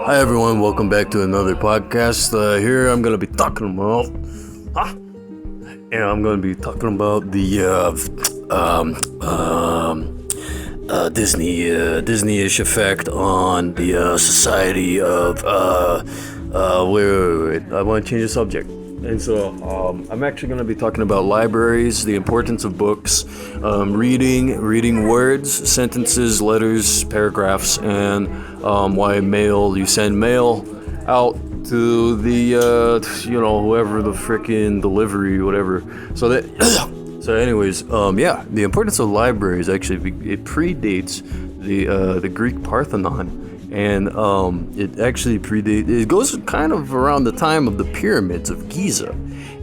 Hi everyone, welcome back to another podcast. Here I'm gonna be talking about, the Disney-ish effect on the society of wait. I want to change the subject. And so I'm actually going to be talking about libraries, the importance of books, reading words, sentences, letters, paragraphs, and why you send mail out to the, whoever the frickin' delivery, whatever. So anyways, the importance of libraries actually, it predates the Greek Parthenon. And it actually it goes kind of around the time of the pyramids of Giza.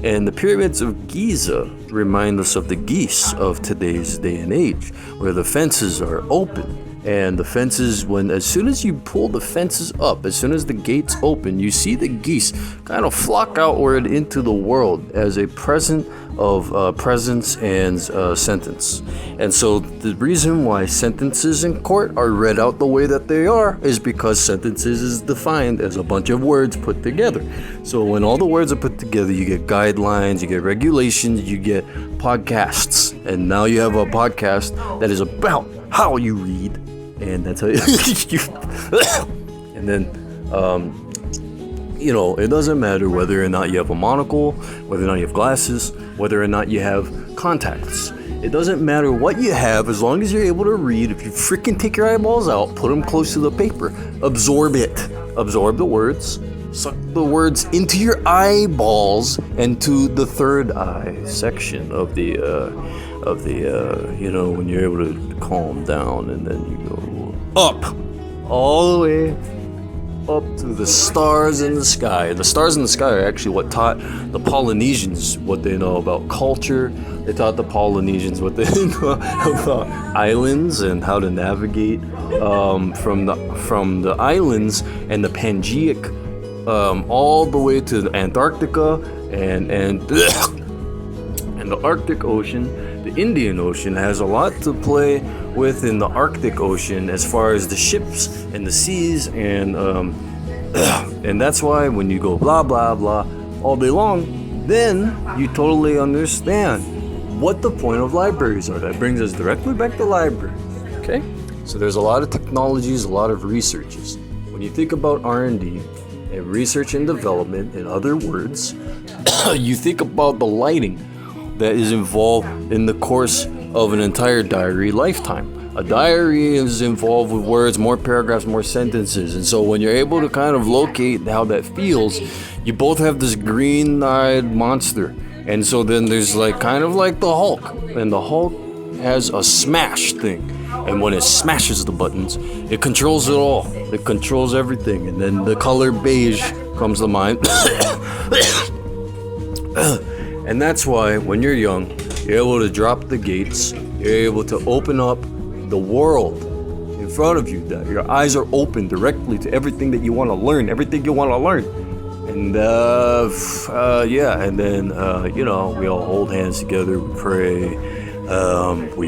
And the pyramids of Giza remind us of the geese of today's day and age, where the fences are open. And the fences, as soon as you pull the fences up, as soon as the gates open, you see the geese kind of flock outward into the world as a present of presence and sentence. And so the reason why sentences in court are read out the way that they are is because sentences is defined as a bunch of words put together. So when all the words are put together, you get guidelines, you get regulations, you get podcasts. And now you have a podcast that is about how you read. And that's how and then it doesn't matter whether or not you have a monocle, whether or not you have glasses, whether or not you have contacts. It doesn't matter what you have as long as you're able to read. If you freaking take your eyeballs out, put them close to the paper, absorb the words, suck the words into your eyeballs and to the third eye section of the when you're able to calm down, and then you go up, all the way up to the stars in the sky. And the stars in the sky are actually what taught the Polynesians what they know about culture. They taught the Polynesians what they know about islands and how to navigate from the islands and the Pangeic all the way to Antarctica and the Arctic Ocean. The Indian Ocean has a lot to play with in the Arctic Ocean as far as the ships and the seas, and that's why when you go blah blah blah all day long, then you totally understand what the point of libraries are. That brings us directly back to libraries. Okay, so there's a lot of technologies, a lot of researches. When you think about R&D and research and development, in other words, you think about the lighting that is involved in the course of an entire diary lifetime. A diary is involved with words, more paragraphs, more sentences. And so when you're able to kind of locate how that feels, you both have this green-eyed monster. And so then there's kind of like the Hulk. And the Hulk has a smash thing. And when it smashes the buttons, it controls it all. It controls everything. And then the color beige comes to mind. And that's why when you're young, you're able to drop the gates, you're able to open up the world in front of you, that your eyes are open directly to everything that you want to learn, And and then, we all hold hands together, we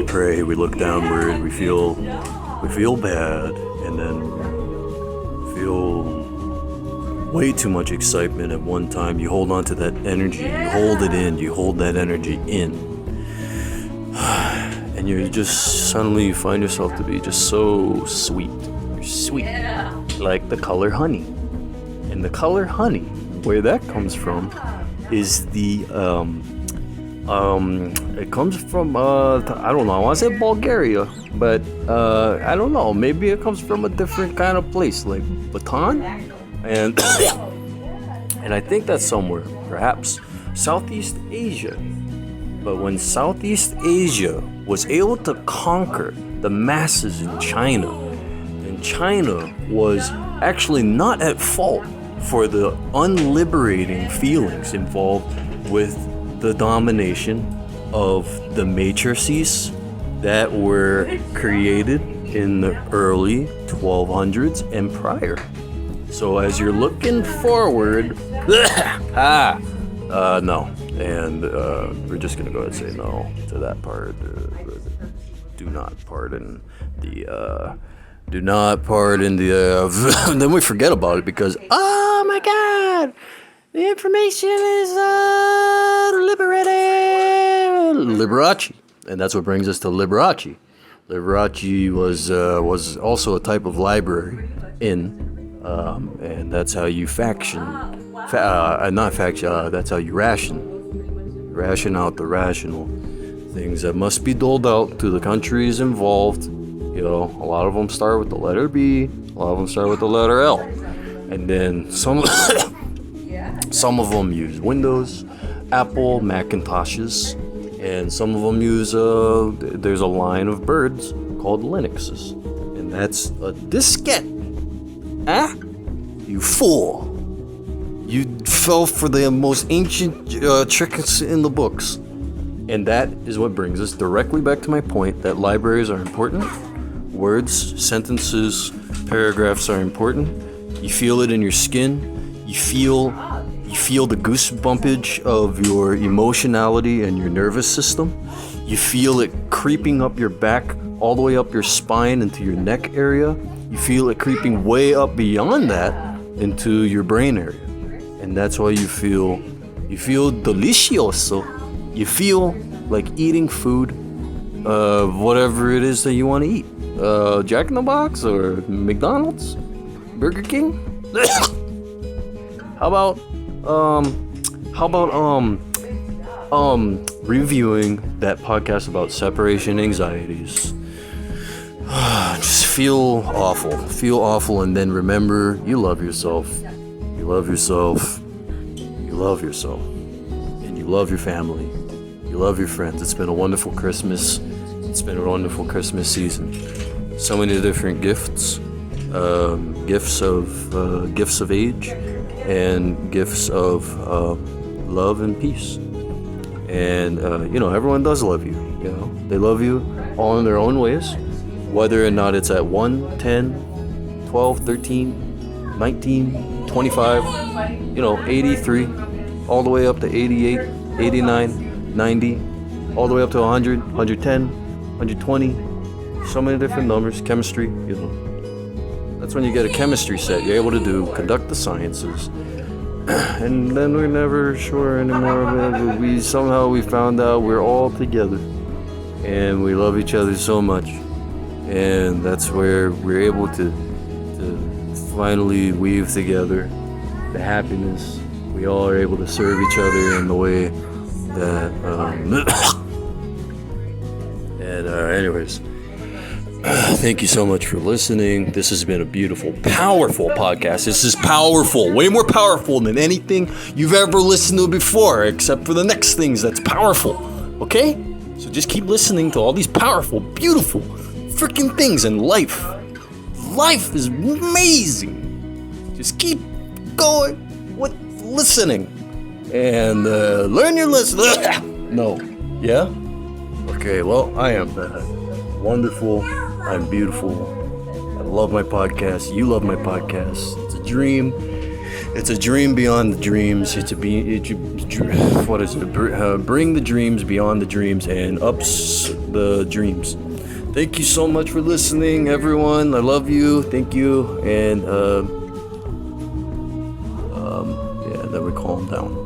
pray, we look downward, we feel bad, and then feel way too much excitement at one time. You hold on to that energy, you hold that energy in, and you just suddenly find yourself to be just so sweet. You're sweet, like the color honey. And the color honey, where that comes from is it comes from I don't know, I want to say Bulgaria, but I don't know, maybe it comes from a different kind of place, like Bhutan. And I think that's somewhere, perhaps Southeast Asia. But when Southeast Asia was able to conquer the masses in China, and China was actually not at fault for the unliberating feelings involved with the domination of the matrices that were created in the early 1200s and prior. So as you're looking forward, no. And we're just going to go ahead and say no to that part. Do not pardon the Do not part in the... then we forget about it because, oh my God, the information is Liberace. And that's what brings us to Liberace. Liberace was also a type of library and that's how you that's how you ration out the rational things that must be doled out to the countries involved. You know, a lot of them start with the letter B, a lot of them start with the letter L, and then some of them use Windows, Apple, Macintoshes, and some of them use there's a line of birds called Linuxes, and that's a diskette. Huh? You fool! You fell for the most ancient tricks in the books. And that is what brings us directly back to my point that libraries are important. Words, sentences, paragraphs are important. You feel it in your skin. You feel the goosebumpage of your emotionality and your nervous system. You feel it creeping up your back, all the way up your spine into your neck area. You feel it creeping way up beyond that into your brain area. And that's why you feel delicioso. You feel like eating food, whatever it is that you want to eat. Jack in the Box or McDonald's, Burger King. How about reviewing that podcast about separation anxieties? Just feel awful, and then remember you love yourself, and you love your family, you love your friends. It's been a wonderful Christmas. It's been a wonderful Christmas season. So many different gifts of age, and gifts of love and peace. And everyone does love you. You know, they love you all in their own ways, whether or not it's at 1, 10, 12, 13, 19, 25, 83, all the way up to 88, 89, 90, all the way up to 100, 110, 120. So many different numbers. Chemistry, that's when you get a chemistry set. You're able to conduct the sciences. And then we're never sure anymore, but we found out we're all together. And we love each other so much. And that's where we're able to finally weave together the happiness. We all are able to serve each other in the way that... anyways... Thank you so much for listening. This has been a beautiful, powerful podcast. This is powerful, way more powerful than anything you've ever listened to before, except for the next things that's powerful. Okay? So just keep listening to all these powerful, beautiful, freaking things in life. Life is amazing. Just keep going with listening and learn your lesson. No. Yeah? Okay, well, I am wonderful. I'm beautiful. I love my podcast. You love my podcast. It's a dream. It's a dream beyond the dreams. Bring the dreams beyond the dreams and ups the dreams. Thank you so much for listening, everyone. I love you. Thank you. And then we calm down.